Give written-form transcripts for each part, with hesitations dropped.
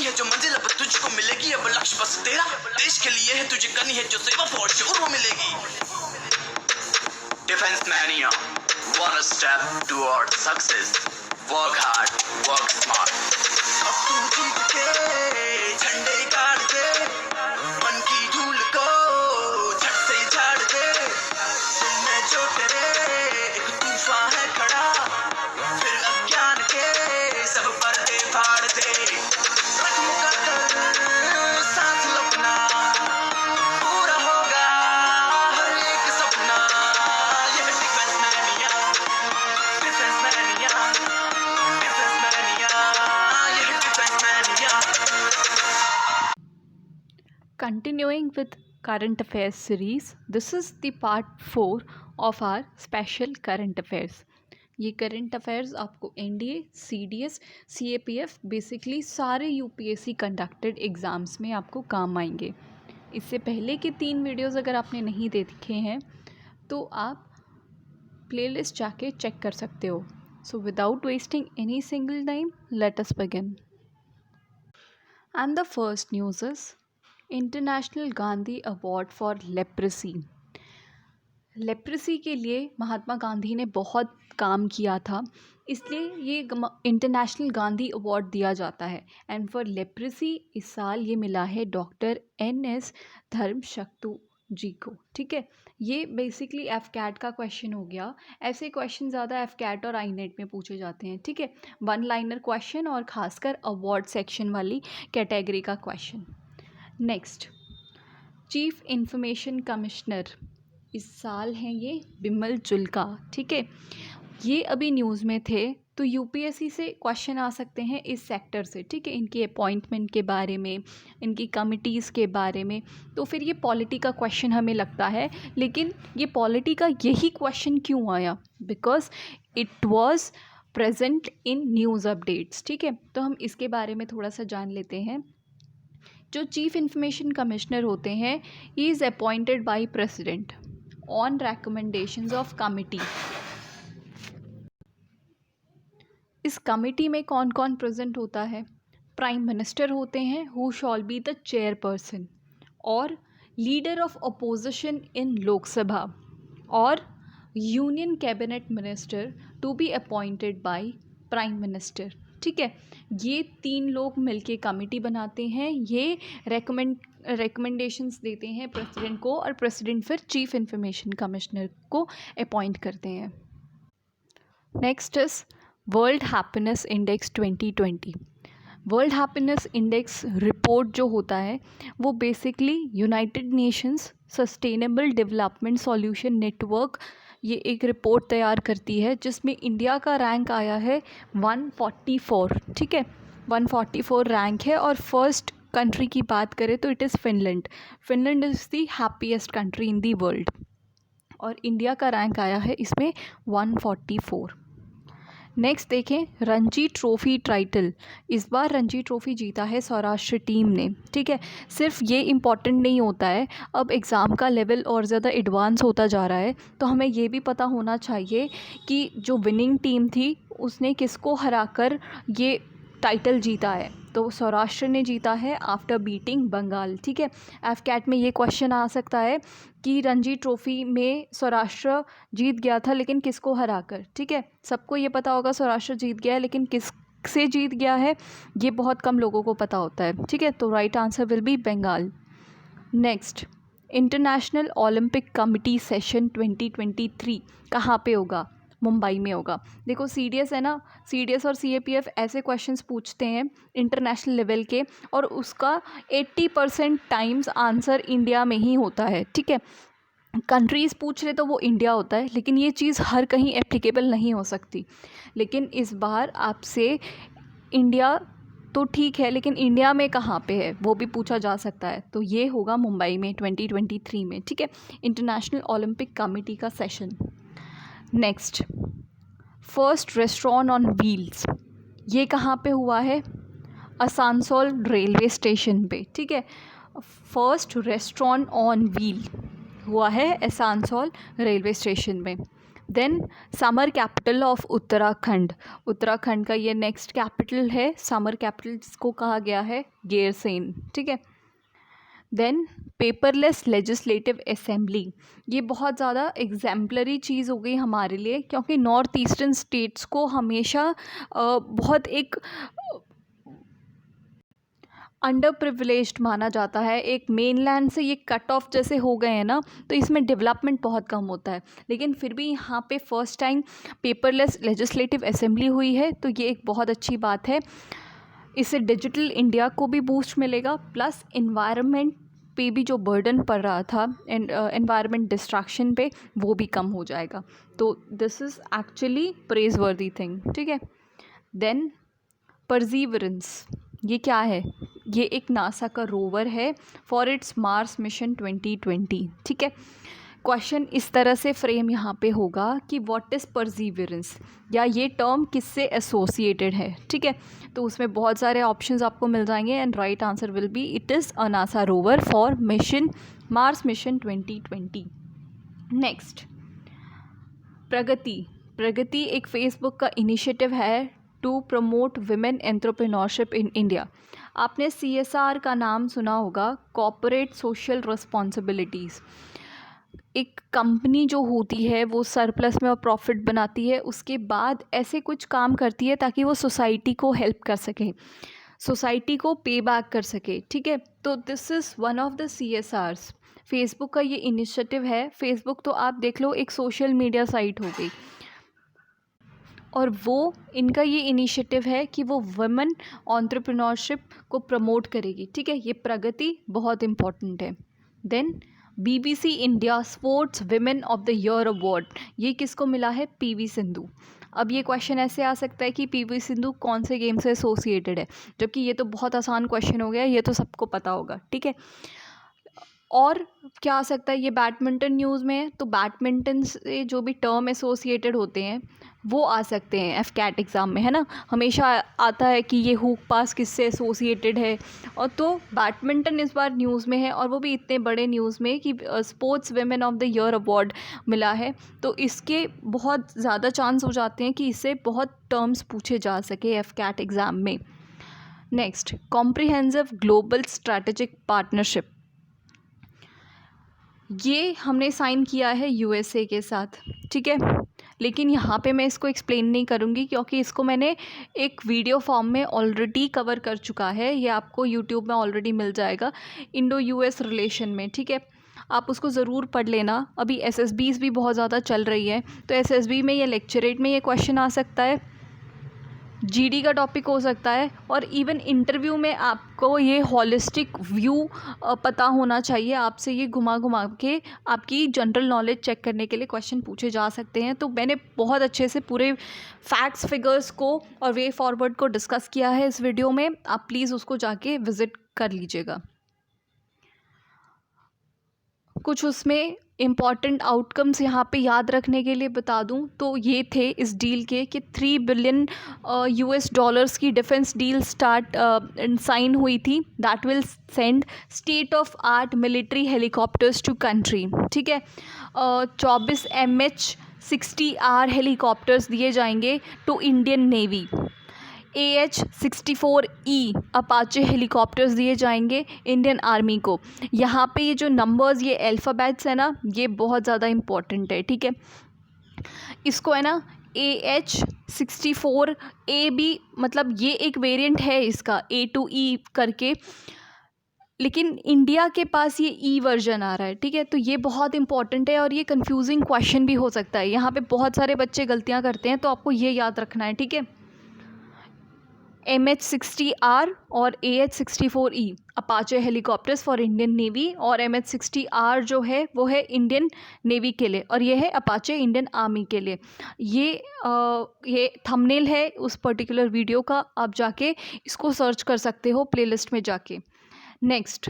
पानी है जो मंजिल अब तुझको मिलेगी, अब लक्ष्य बस तेरा देश के लिए है, तुझे करनी है जो सेवा फौज से वो मिलेगी। Defence mania, one step toward success, work hard, work smart। अब तू जीत के झंडे गाड़ दे, मन की धूल को झट से झाड़ दे, दिल में जो तेरे एक तूफान है खड़ा, फिर अज्ञान के सब पर्दे फाड़ दे। रख मुकद्दर सांस लपना, पूरा होगा हर एक सपना। ये defence mania, defence mania, defence mania, ये defence mania. Continuing with current affairs series, this is the part 4 of our special current affairs। ये करंट अफेयर्स आपको एनडीए, सीडीएस, सीएपीएफ बेसिकली सारे यूपीएससी कंडक्टेड एग्ज़ाम्स में आपको काम आएंगे। इससे पहले के 3 वीडियोस अगर आपने नहीं देखे हैं तो आप प्लेलिस्ट जाके चेक कर सकते हो। So without wasting any single time, let us begin. And the first news is international Gandhi award for leprosy. Leprosy के लिए महात्मा गांधी ने बहुत काम किया था, इसलिए ये इंटरनेशनल गांधी अवार्ड दिया जाता है। एंड फॉर लेप्रेसी इस साल ये मिला है डॉक्टर NS धर्मशक्तु जी को। ठीक है, ये बेसिकली एफकैट का क्वेश्चन हो गया। ऐसे क्वेश्चन ज़्यादा एफकैट और आईनेट में पूछे जाते हैं। ठीक है, 1 लाइनर क्वेश्चन और ख़ासकर अवार्ड सेक्शन वाली कैटेगरी का question. Next, chief information commissioner इस साल हैं ये बिमल जुल्का। ठीक है, ये अभी न्यूज़ में थे, तो यूपीएससी से क्वेश्चन आ सकते हैं इस सेक्टर से। ठीक है, इनकी अपॉइंटमेंट के बारे में, इनकी कमिटीज़ के बारे में। तो फिर ये पॉलिटी का क्वेश्चन हमें लगता है, लेकिन ये पॉलिटी का यही क्वेश्चन क्यों आया? Because it was present in news updates. ठीक है, तो हम इसके बारे में थोड़ा सा जान लेते हैं। जो चीफ इंफॉर्मेशन कमिश्नर होते हैं, he is appointed by president on recommendations of committee. इस कमिटी में कौन कौन प्रेजेंट होता है? प्राइम मिनिस्टर होते हैं, who shall be the chairperson, और leader of opposition in Lok Sabha, और union cabinet minister to be appointed by prime minister. ठीक है, ये 3 लोग मिलके कमिटी बनाते हैं, ये रिकमेंडेशंस देते हैं प्रेसिडेंट को, और प्रेसिडेंट फिर चीफ इंफॉर्मेशन कमिश्नर को अपॉइंट करते हैं। Next is world happiness index 2020। World happiness index report जो होता है वो basically United Nations sustainable development solution network ये एक रिपोर्ट तैयार करती है, जिसमें इंडिया का रैंक आया है 144। ठीक है, 144 रैंक है। और फर्स्ट कंट्री की बात करें तो it is Finland. Finland is the happiest country in the world, और इंडिया का रैंक आया है इसमें 144। नेक्स्ट देखें, रणजी ट्रॉफ़ी टाइटल। इस बार रणजी ट्रॉफ़ी जीता है सौराष्ट्र टीम ने। ठीक है, सिर्फ ये इम्पॉर्टेंट नहीं होता है, अब एग्ज़ाम का लेवल और ज़्यादा एडवांस होता जा रहा है, तो हमें ये भी पता होना चाहिए कि जो विनिंग टीम थी उसने किसको हराकर ये टाइटल जीता है। तो सौराष्ट्र ने जीता है आफ्टर बीटिंग बंगाल। ठीक है, एफकैट में ये क्वेश्चन आ सकता है कि रणजी ट्रॉफ़ी में सौराष्ट्र जीत गया था, लेकिन किसको हराकर। ठीक है, सबको ये पता होगा सौराष्ट्र जीत गया है, लेकिन किससे जीत गया है ये बहुत कम लोगों को पता होता है। ठीक है, तो right answer will be Bengal. Next, international Olympic committee session 2023 कहाँ पे होगा? मुंबई में होगा। देखो सीडीएस है ना, सीडीएस और सीएपीएफ ऐसे क्वेश्चंस पूछते हैं इंटरनेशनल लेवल के, और उसका 80% टाइम्स आंसर इंडिया में ही होता है। ठीक है, कंट्रीज़ पूछ रहे तो वो इंडिया होता है, लेकिन ये चीज़ हर कहीं एप्लीकेबल नहीं हो सकती। लेकिन इस बार आपसे इंडिया तो ठीक है, लेकिन इंडिया में कहाँ पे है वो भी पूछा जा सकता है, तो ये होगा मुंबई में 2023 में। ठीक है, इंटरनेशनल ओलंपिक कमेटी का session. Next, first restaurant on wheels, ये कहाँ पे हुआ है? आसनसोल रेलवे स्टेशन पे। ठीक है, फर्स्ट रेस्टोरेंट ऑन व्हील हुआ है आसनसोल रेलवे स्टेशन में। Then summer capital of Uttarakhand, Uttarakhand का ये नेक्स्ट कैपिटल है, समर कैपिटल जिसको कहा गया है गैरसैंण, ठीक है। देन पेपरलेस लेजिस्लेटिव असेंबली, ये बहुत ज़्यादा एग्जाम्पलरी चीज़ हो गई हमारे लिए, क्योंकि नॉर्थ ईस्टर्न स्टेट्स को हमेशा बहुत एक अंडर प्रिविलेज्ड माना जाता है। एक मेनलैंड से ये कट ऑफ जैसे हो गए हैं ना, तो इसमें डेवलपमेंट बहुत कम होता है, लेकिन फिर भी यहाँ पे first time paperless legislative assembly हुई है, तो ये एक बहुत अच्छी बात है। इससे डिजिटल इंडिया को भी बूस्ट मिलेगा, प्लस इन्वायरमेंट पे भी जो बर्डन पड़ रहा था एनवायरनमेंट डिस्ट्रैक्शन पे, वो भी कम हो जाएगा। तो दिस इज़ एक्चुअली प्रेज वर्दी थिंग, ठीक है। देन परजीवरेंस, ये क्या है? ये एक नासा का रोवर है फॉर इट्स मार्स मिशन 2020, ठीक है। क्वेश्चन इस तरह से फ्रेम यहाँ पे होगा कि व्हाट इज़ परजीवरेंस, या ये टर्म किससे एसोसिएटेड है, ठीक है। तो उसमें बहुत सारे ऑप्शंस आपको मिल जाएंगे and right answer will be it is a NASA rover for mission Mars mission 2020। Next, Pragati. Pragati एक फेसबुक का इनिशिएटिव है to promote women entrepreneurship in India. आपने CSR का नाम सुना होगा, कॉर्पोरेट सोशल रिस्पॉन्सिबिलिटीज़। एक कंपनी जो होती है वो सरप्लस में और प्रॉफिट बनाती है, उसके बाद ऐसे कुछ काम करती है ताकि वो सोसाइटी को हेल्प कर सके, सोसाइटी को पे बैक कर सके, ठीक है। तो this is one of the CSRs। Facebook का ये इनिशिएटिव है। फेसबुक तो आप देख लो एक सोशल मीडिया साइट हो गई, और वो इनका ये इनिशिएटिव है कि वो वुमेन एंटरप्रेन्योरशिप को प्रमोट करेगी, ठीक है। ये प्रगति बहुत इम्पॉर्टेंट है। Then BBC India sports women of the year award, ये किसको मिला है? PV सिंधु। अब ये क्वेश्चन ऐसे आ सकता है कि PV सिंधु कौन से गेम से एसोसिएटेड है, जबकि ये तो बहुत आसान क्वेश्चन हो गया, ये तो सबको पता होगा, ठीक है। और क्या आ सकता है? ये बैडमिंटन न्यूज़ में है, तो बैडमिंटन से जो भी टर्म एसोसिएटेड होते हैं वो आ सकते हैं FCAT एग्ज़ाम में, है ना। हमेशा आता है कि ये हुक पास किससे एसोसिएटेड है, और तो बैडमिंटन इस बार न्यूज़ में है, और वो भी इतने बड़े न्यूज़ में कि sports women of the year award मिला है। तो इसके बहुत ज़्यादा चांस हो जाते हैं कि इससे बहुत टर्म्स पूछे जा सके FCAT एग्ज़ाम में। Next, comprehensive global strategic partnership, ये हमने साइन किया है USA के साथ, ठीक है। लेकिन यहाँ पे मैं इसको एक्सप्लेन नहीं करूँगी, क्योंकि इसको मैंने एक वीडियो फॉर्म में ऑलरेडी कवर कर चुका है। ये आपको YouTube में ऑलरेडी मिल जाएगा, इंडो US रिलेशन में, ठीक है। आप उसको ज़रूर पढ़ लेना। अभी SSBs भी बहुत ज़्यादा चल रही है, तो SSB में ये लेक्चरेट में ये क्वेश्चन आ सकता है, GD का टॉपिक हो सकता है, और इवन इंटरव्यू में आपको ये हॉलिस्टिक व्यू पता होना चाहिए। आपसे ये घुमा घुमा के आपकी जनरल नॉलेज चेक करने के लिए क्वेश्चन पूछे जा सकते हैं। तो मैंने बहुत अच्छे से पूरे फैक्ट्स फिगर्स को और वे फॉरवर्ड को डिस्कस किया है इस वीडियो में, आप प्लीज़ उसको जाके विज़िट कर लीजिएगा। कुछ उसमें इम्पॉर्टेंट आउटकम्स यहाँ पे याद रखने के लिए बता दूँ तो ये थे इस डील के कि $3 बिलियन US की डिफेंस डील साइन हुई थी, that will send state of art military helicopters to country, ठीक है। 24 MH-60R हेलीकॉप्टर्स दिए जाएंगे to Indian navy. AH-64E Apache helicopters दिए जाएंगे इंडियन आर्मी को। यहाँ पे ये जो नंबर्स, ये अल्फ़ाबेट्स है ना, ये बहुत ज़्यादा इम्पोर्टेंट है, ठीक है। इसको है ना AH-64A भी, मतलब ये एक वेरिएंट है इसका A to E करके, लेकिन इंडिया के पास ये E वर्जन आ रहा है, ठीक है। तो ये बहुत इंपॉर्टेंट है, और ये कंफ्यूजिंग क्वेश्चन भी हो सकता है। यहाँ पे बहुत सारे बच्चे गलतियाँ करते हैं, तो आपको ये याद रखना है, ठीक है। MH-60R और AH-64E Apache helicopters for Indian navy, और MH-60R जो है वो है इंडियन नेवी के लिए, और ये है अपाचे इंडियन आर्मी के लिए। ये थंबनेल है उस पर्टिकुलर वीडियो का, आप जाके इसको सर्च कर सकते हो प्लेलिस्ट में जाके। Next,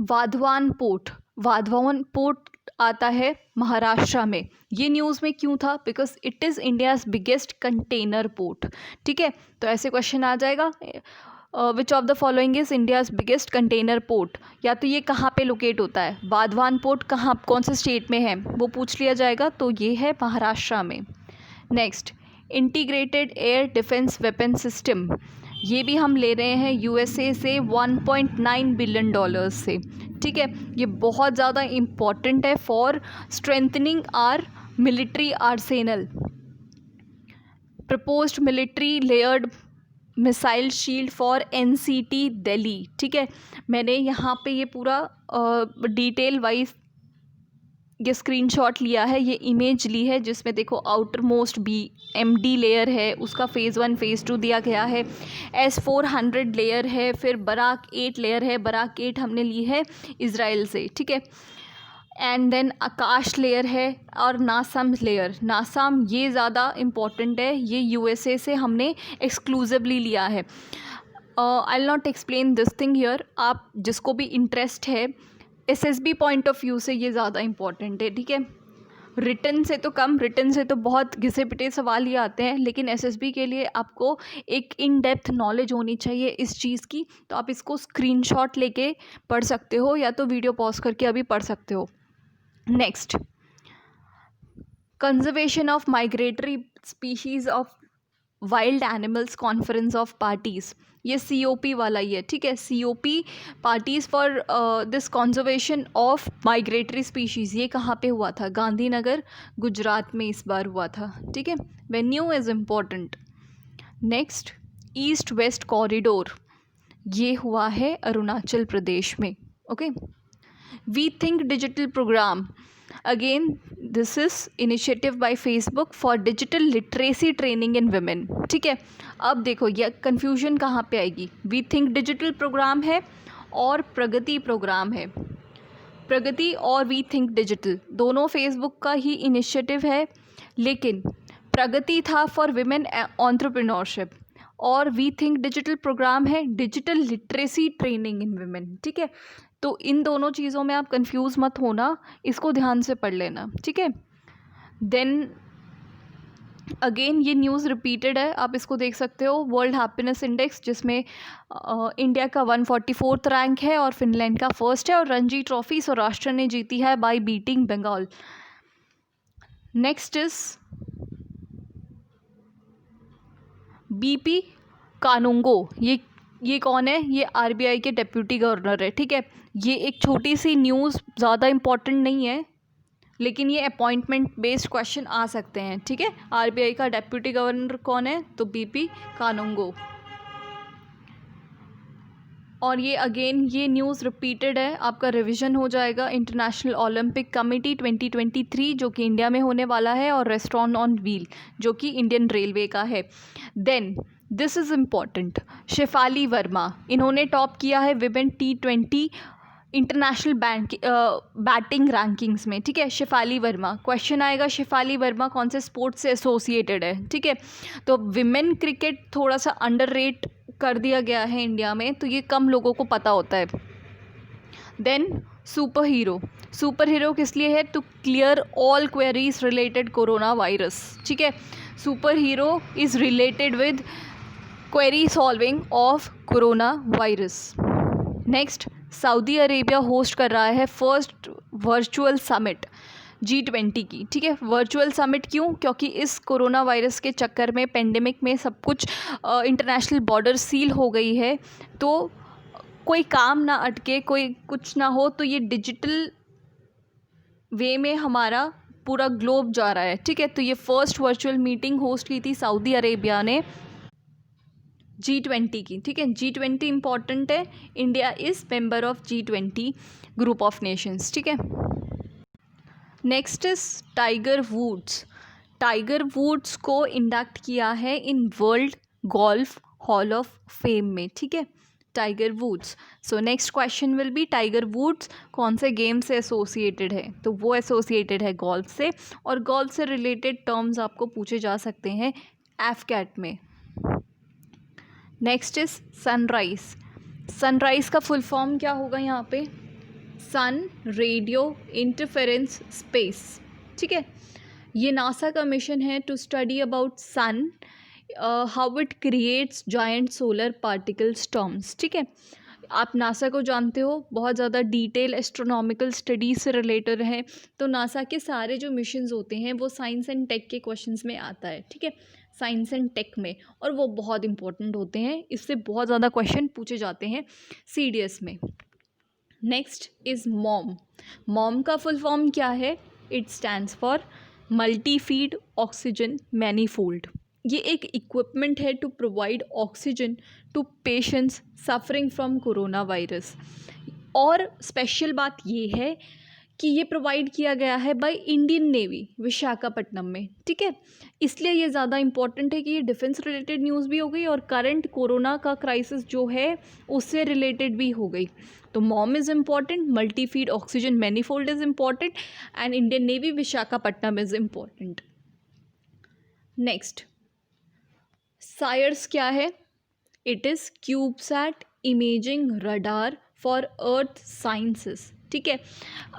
Vadhavan port. Vadhavan port आता है महाराष्ट्र में। ये न्यूज़ में क्यों था? Because it is India's biggest container port, ठीक है। तो ऐसे क्वेश्चन आ जाएगा। Which of the following is India's biggest container port, या तो ये कहाँ पे लोकेट होता है, बाधवान पोर्ट कहाँ कौन से स्टेट में है वो पूछ लिया जाएगा, तो ये है महाराष्ट्र में। Next, integrated air defence weapon system, ये भी हम ले रहे हैं यूएसए से 1.9 बिलियन डॉलर्स से, ठीक है। ये बहुत ज़्यादा इम्पॉर्टेंट है for strengthening our military arsenal. Proposed military layered missile shield for NCT Delhi, ठीक है। मैंने यहाँ पे ये पूरा डिटेल वाइज ये स्क्रीनशॉट लिया है, ये इमेज ली है, जिसमें देखो आउटर मोस्ट BMD लेयर है, उसका फ़ेज़ 1 फ़ेज़ 2 दिया गया है, S-400 लेयर है, फिर बराक 8 लेयर है, बराक 8 हमने ली है इज़राइल से, ठीक है। एंड देन आकाश लेयर है और नासाम लेयर। नासाम ये ज़्यादा इम्पॉर्टेंट है, ये USA से हमने एक्सक्लूसिवली लिया है। I will not explain this thing here, आप जिसको भी इंटरेस्ट है SSB पॉइंट ऑफ व्यू से ये ज़्यादा इम्पॉर्टेंट है, ठीक है। रिटन से तो कम, रिटन से तो बहुत घिसे पिटे सवाल ही आते हैं, लेकिन SSB के लिए आपको एक इन डेप्थ नॉलेज होनी चाहिए इस चीज़ की, तो आप इसको स्क्रीनशॉट लेके पढ़ सकते हो या तो वीडियो पॉज करके अभी पढ़ सकते हो। Next, conservation of migratory species of wild animals conference of parties, ये COP वाला ही है, ठीक है। COP parties for this conservation of migratory species, ये कहाँ पे हुआ था, गांधीनगर गुजरात में इस बार हुआ था, ठीक है। Venue is important. Next, east west corridor, ये हुआ है अरुणाचल प्रदेश में, okay. We think digital programme, again this is initiative by Facebook for digital literacy training in women, ठीक है। अब देखो ये कन्फ्यूजन कहाँ पे आएगी, वी थिंक डिजिटल प्रोग्राम है और प्रगति प्रोग्राम है। प्रगति और वी थिंक डिजिटल दोनों फेसबुक का ही इनिशिएटिव है, लेकिन प्रगति था फॉर विमेन एंटरप्रेन्योरशिप और वी थिंक डिजिटल प्रोग्राम है digital literacy training in women, ठीक है। तो इन दोनों चीज़ों में आप कंफ्यूज मत होना, इसको ध्यान से पढ़ लेना, ठीक है। देन अगेन ये न्यूज़ रिपीटेड है, आप इसको देख सकते हो, वर्ल्ड हैप्पीनेस इंडेक्स, जिसमें इंडिया का 144th रैंक है और फिनलैंड का फर्स्ट है, और रणजी ट्रॉफी सौराष्ट्र ने जीती है by beating Bengal. Next is BP Kanungo, ये कौन है, ये RBI के डेप्यूटी गवर्नर है, ठीक है। ये एक छोटी सी न्यूज़, ज़्यादा इम्पॉर्टेंट नहीं है, लेकिन ये अपॉइंटमेंट बेस्ड क्वेश्चन आ सकते हैं, ठीक है। RBI का डेप्यूटी गवर्नर कौन है, तो BP कानूंगो। और ये अगेन ये न्यूज़ रिपीटेड है, आपका रिवीजन हो जाएगा। इंटरनेशनल ओलंपिक कमेटी 2023 जो कि इंडिया में होने वाला है, और रेस्टोरेंट ऑन व्हील जो कि इंडियन रेलवे का है। Then this is important, Shafali Verma, इन्होंने टॉप किया है women T20 international batting rankings में, ठीक है। शेफाली वर्मा, क्वेश्चन आएगा शेफाली वर्मा कौन से स्पोर्ट्स से एसोसिएटेड है, ठीक है। तो विमेन क्रिकेट थोड़ा सा अंडर रेट कर दिया गया है इंडिया में, तो ये कम लोगों को पता होता है। देन सुपर हीरो किस लिए है, to clear all queries related corona virus, ठीक है। Super hero is related with query solving of corona virus. Next, Saudi Arabia host कर रहा है फर्स्ट वर्चुअल समिट G20 की, ठीक है। वर्चुअल समिट क्यों, क्योंकि इस कोरोना वायरस के चक्कर में, पेंडेमिक में सब कुछ इंटरनेशनल बॉर्डर सील हो गई है, तो कोई काम ना अटके, कोई कुछ ना हो, तो ये डिजिटल वे में हमारा पूरा ग्लोब जा रहा है, ठीक है। तो ये फर्स्ट वर्चुअल मीटिंग होस्ट की थी सऊदी अरेबिया ने G20 की, ठीक है। G20 इम्पॉर्टेंट है, India is member of G20 group of nations, ठीक है। नेक्स्ट इज टाइगर वुड्स को इंडक्ट किया है in world golf hall of fame में, ठीक है, Tiger Woods. So next question will be Tiger Woods कौन से गेम से एसोसिएटेड है, तो वो एसोसिएटेड है गोल्फ से, और गोल्फ से रिलेटेड टर्म्स आपको पूछे जा सकते हैं एफकैट में। नेक्स्ट इज सनराइज का फुल फॉर्म क्या होगा यहाँ पे, सन रेडियो इंटरफेरेंस स्पेस, ठीक है। ये नासा का मिशन है to study about sun how it creates giant solar particle storms, ठीक है। आप नासा को जानते हो, बहुत ज़्यादा डिटेल एस्ट्रोनॉमिकल स्टडीज़ से रिलेटेड है, तो नासा के सारे जो मिशंस होते हैं वो साइंस एंड टेक के क्वेश्चंस में आता है, ठीक है, साइंस एंड टेक में, और वो बहुत इंपॉर्टेंट होते हैं, इससे बहुत ज़्यादा क्वेश्चन पूछे जाते हैं CDS में। Next is MOM. मॉम का फुल फॉर्म क्या है? It stands for multi feed oxygen manifold. ये एक इक्विपमेंट है to provide oxygen to patients suffering from corona virus. और स्पेशल बात ये है कि ये प्रोवाइड किया गया है बाय इंडियन नेवी विशाखापट्टनम में, ठीक है। इसलिए ये ज़्यादा इंपॉर्टेंट है कि ये डिफेंस रिलेटेड न्यूज़ भी हो गई और करंट कोरोना का क्राइसिस जो है उससे रिलेटेड भी हो गई। तो mom is important, multi feed oxygen manifold is important, and Indian navy Visakhapatnam is important. Next, सायर्स क्या है? It is CubeSat imaging radar for earth sciences, ठीक है।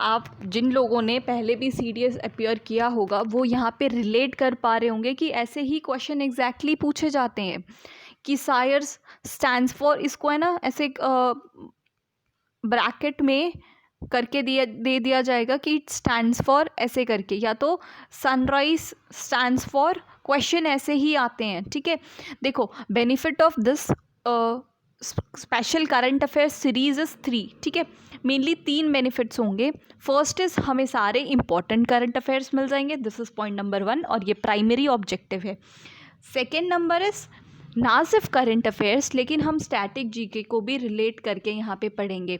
आप जिन लोगों ने पहले भी CDS अपीयर किया होगा वो यहाँ पे रिलेट कर पा रहे होंगे कि ऐसे ही क्वेश्चन एग्जैक्टली पूछे जाते हैं कि सायर्स स्टैंड्स फॉर, इसको है ना ऐसे ब्रैकेट में करके दे दिया जाएगा कि इट स्टैंड्स फॉर ऐसे करके, या तो सनराइज स्टैंड्स फॉर, क्वेश्चन ऐसे ही आते हैं, ठीक है। देखो, benefit of this special current affairs series is 3, ठीक है। मेनली 3 बेनिफिट्स होंगे। फर्स्ट इज़ हमें सारे इंपॉर्टेंट करंट अफेयर्स मिल जाएंगे, दिस इज़ पॉइंट नंबर 1, और ये प्राइमरी ऑब्जेक्टिव है। सेकेंड नंबर इज़ ना सिर्फ करंट अफेयर्स, लेकिन हम स्टैटिक GK को भी रिलेट करके यहाँ पे पढ़ेंगे।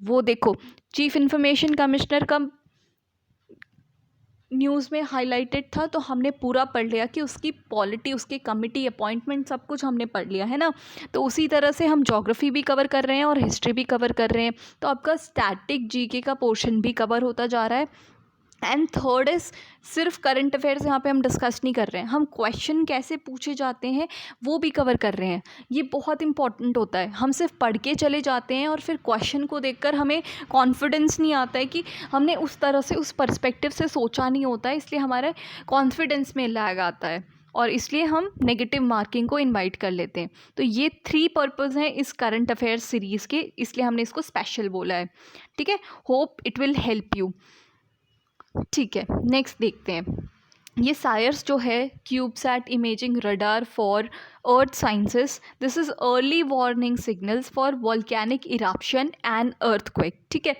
वो देखो, चीफ इंफॉर्मेशन कमिश्नर का न्यूज़ में हाईलाइटेड था, तो हमने पूरा पढ़ लिया कि उसकी पॉलिटी, उसकी कमिटी अपॉइंटमेंट सब कुछ हमने पढ़ लिया है ना। तो उसी तरह से हम ज्योग्राफी भी कवर कर रहे हैं और हिस्ट्री भी कवर कर रहे हैं, तो आपका स्टैटिक GK का पोर्शन भी कवर होता जा रहा है। एंड थर्ड इज़ सिर्फ करंट अफेयर्स यहाँ पे हम डिस्कस नहीं कर रहे हैं, हम क्वेश्चन कैसे पूछे जाते हैं वो भी कवर कर रहे हैं। ये बहुत इंपॉर्टेंट होता है। हम सिर्फ पढ़ के चले जाते हैं और फिर क्वेश्चन को देखकर हमें कॉन्फिडेंस नहीं आता है कि हमने उस तरह से, उस पर्सपेक्टिव से सोचा नहीं होता है, इसलिए हमारे कॉन्फिडेंस में लैग आता है और इसलिए हम नेगेटिव मार्किंग को इनवाइट कर लेते हैं। तो ये 3 पर्पज़ हैं इस करंट अफेयर्स सीरीज़ के, इसलिए हमने इसको स्पेशल बोला है, ठीक है। Hope it will help you, ठीक है। नेक्स्ट देखते हैं, ये सायर्स जो है CubeSat imaging radar for earth sciences, this is early warning signals for volcanic eruption and earthquake, ठीक है।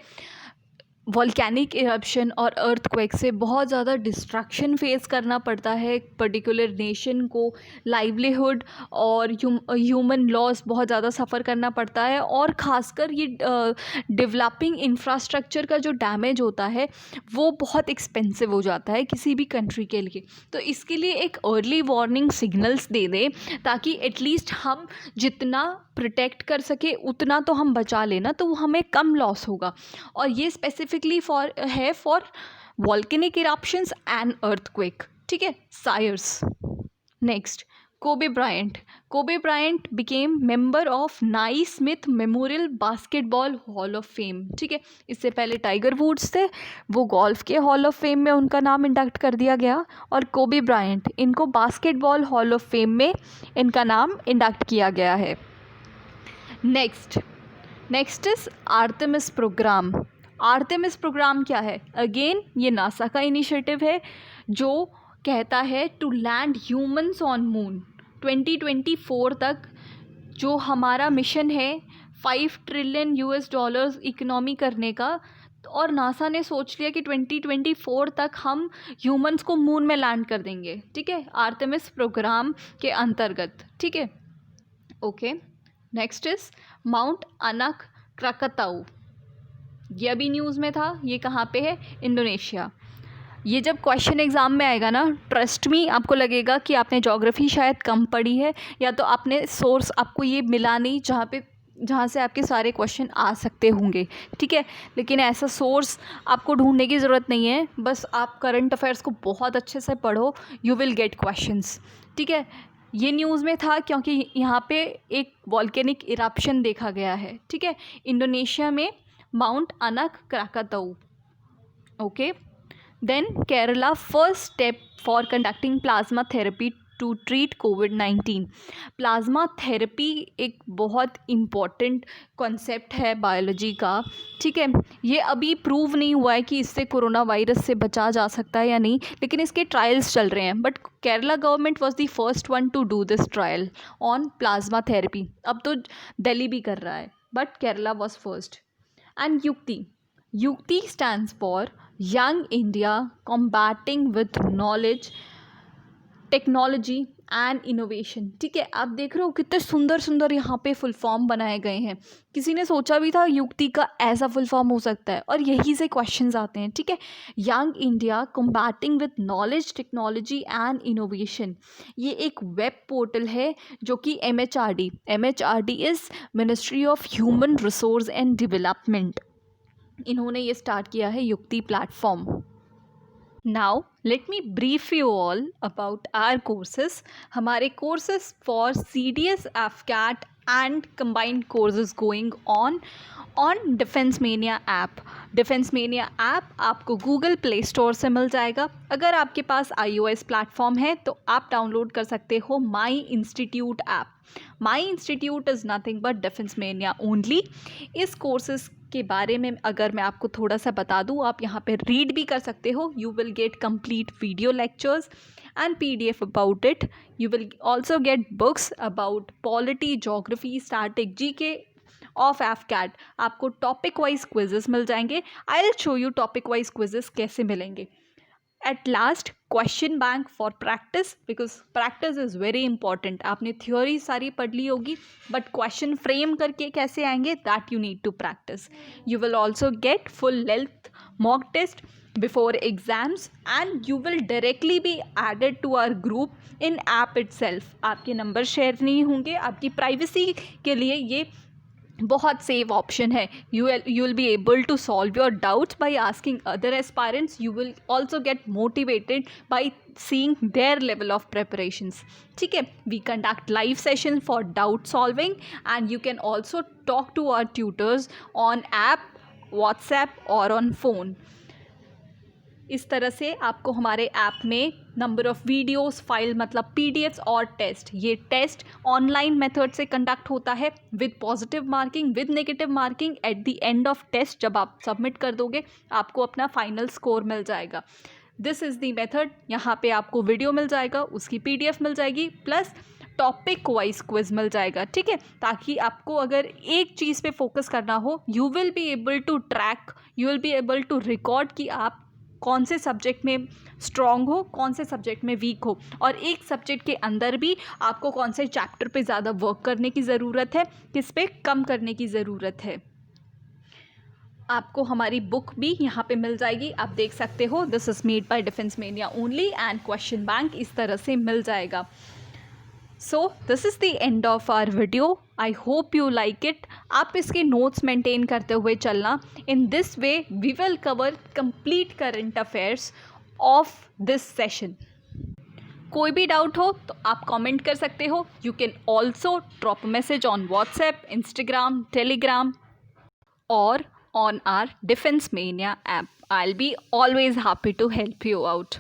वॉल्केनिक इरप्शन और अर्थक्वेक से बहुत ज़्यादा डिस्ट्रक्शन फेस करना पड़ता है पर्टिकुलर नेशन को, लाइवलीहुड और ह्यूमन लॉस बहुत ज़्यादा सफ़र करना पड़ता है, और ख़ासकर ये डेवलपिंग इंफ्रास्ट्रक्चर का जो डैमेज होता है वो बहुत एक्सपेंसिव हो जाता है किसी भी कंट्री के लिए। तो इसके लिए एक अर्ली वार्निंग सिग्नल्स दे दें ताकि एटलीस्ट हम जितना प्रोटेक्ट कर सके उतना तो हम बचा लेना, तो हमें कम लॉस होगा। और ये specifically for volcanic eruptions and earthquake, ठीक है, सायर्स। Next, Kobe Bryant. Kobe Bryant became member of Naismith memorial basketball hall of fame, ठीक है। इससे पहले टाइगर वुड्स थे, वो गोल्फ के हॉल ऑफ फेम में उनका नाम इंडक्ट कर दिया गया, और कोबे ब्रायंट, इनको बास्केटबॉल हॉल ऑफ फेम में इनका नाम इंडक्ट किया गया है। Next is Artemis programme. Artemis programme क्या है? अगेन ये नासा का इनिशिएटिव है जो कहता है to land humans on moon 2024 तक। जो हमारा मिशन है $5 ट्रिलियन इकोनॉमी करने का, और नासा ने सोच लिया कि 2024 तक हम ह्यूमंस को मून में लैंड कर देंगे, ठीक है, आर्टेमिस प्रोग्राम के अंतर्गत, ठीक है। Okay, next is mount Anak Krakatau. ये अभी न्यूज़ में था, ये कहाँ पे है? इंडोनेशिया। ये जब क्वेश्चन एग्ज़ाम में आएगा ना, ट्रस्ट मी, आपको लगेगा कि आपने ज्योग्राफी शायद कम पढ़ी है, या तो आपने सोर्स आपको ये मिला नहीं जहाँ से आपके सारे क्वेश्चन आ सकते होंगे, ठीक है। लेकिन ऐसा सोर्स आपको ढूंढने की ज़रूरत नहीं है, बस आप करंट अफेयर्स को बहुत अच्छे से पढ़ो, यू विल गेट क्वेश्चंस, ठीक है। ये न्यूज़ में था क्योंकि यहाँ पे एक वॉल्केनिक इरप्शन देखा गया है, ठीक है, इंडोनेशिया में, mount Anak Krakatau. Okay, then Kerala first step for conducting plasma therapy to treat कोविड-19। प्लाज्मा थेरेपी एक बहुत इम्पॉर्टेंट कॉन्सेप्ट है बायोलॉजी का, ठीक है। ये अभी प्रूव नहीं हुआ है कि इससे कोरोना वायरस से बचा जा सकता है या नहीं, लेकिन इसके ट्रायल्स चल रहे हैं। But Kerala government was the first one to do this trial on plasma therapy. अब तो दिल्ली भी कर रहा है, but Kerala was first. And Yukti stands for young India combating with knowledge, technology and innovation, ठीक है। आप देख रहे हो कितने सुंदर सुंदर यहाँ पे फुल फॉर्म बनाए गए हैं। किसी ने सोचा भी था युक्ति का ऐसा फुल फॉर्म हो सकता है, और यही से क्वेश्चंस आते हैं, ठीक है। Young India combating with knowledge, technology and innovation, ये एक वेब पोर्टल है जो कि MHRD is ministry of human resource and development, इन्होंने ये स्टार्ट किया है Yukti platform. Now let me brief you all about our courses. हमारे courses for CDS, AFCAT and combined courses going on defence mania app. Defence mania app आपको Google play store से मिल जाएगा। अगर आपके पास iOS प्लेटफॉर्म है तो आप डाउनलोड कर सकते हो my institute app. My institute is nothing but defence mania only. इस कोर्सेज के बारे में अगर मैं आपको थोड़ा सा बता दूं, आप यहाँ पे रीड भी कर सकते हो। You will get complete video lectures and PDF about it. You will also get books about polity, geography, static, GK of AFCAT. आपको टॉपिक वाइज क्विजेस मिल जाएंगे। I will show you topic wise quizzes कैसे मिलेंगे। At last question bank for practice, because practice is very important. आपने theory सारी पढ़ ली होगी, but question frame करके कैसे आएंगे, that you need to practise. You will also get full length mock test before exams and you will directly be added to our group in app itself. आपके number share नहीं होंगे। आपकी privacy के लिए ये बहुत सेफ ऑप्शन है। you will be able to solve your doubts by asking other aspirants. You will also get motivated by seeing their level of preparations, ठीक है। We conduct live session for doubt solving and you can also talk to our tutors on app, WhatsApp और on phone. इस तरह से आपको हमारे app में number of videos, file मतलब PDFs और टेस्ट, ये टेस्ट ऑनलाइन मेथड से कंडक्ट होता है with positive marking, with negative marking. At the end of test जब आप सबमिट कर दोगे आपको अपना फाइनल स्कोर मिल जाएगा। This is the method. यहाँ पे आपको वीडियो मिल जाएगा, उसकी PDF मिल जाएगी, प्लस टॉपिक वाइज क्विज मिल जाएगा, ठीक है। ताकि आपको अगर एक चीज़ पे फोकस करना हो, you will be able to track, you will be able to record कि आप कौन से सब्जेक्ट में स्ट्रॉन्ग हो, कौन से सब्जेक्ट में वीक हो, और एक सब्जेक्ट के अंदर भी आपको कौन से चैप्टर पे ज़्यादा वर्क करने की ज़रूरत है, किस पे कम करने की ज़रूरत है। आपको हमारी बुक भी यहाँ पे मिल जाएगी, आप देख सकते हो। This is made by Defence mania only and question bank इस तरह से मिल जाएगा। So this is the end of our video. I hope you like it. आप इसके नोट्स मेंटेन करते हुए चलना। In this way we will cover complete current affairs of this session. कोई भी डाउट हो तो आप कमेंट कर सकते हो। You can also drop message on WhatsApp, Instagram, Telegram और on our Defense Mania app. I'll be always happy to help you out.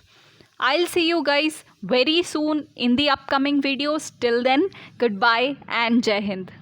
I'll see you guys very soon in the upcoming videos. Till then, goodbye and Jai Hind.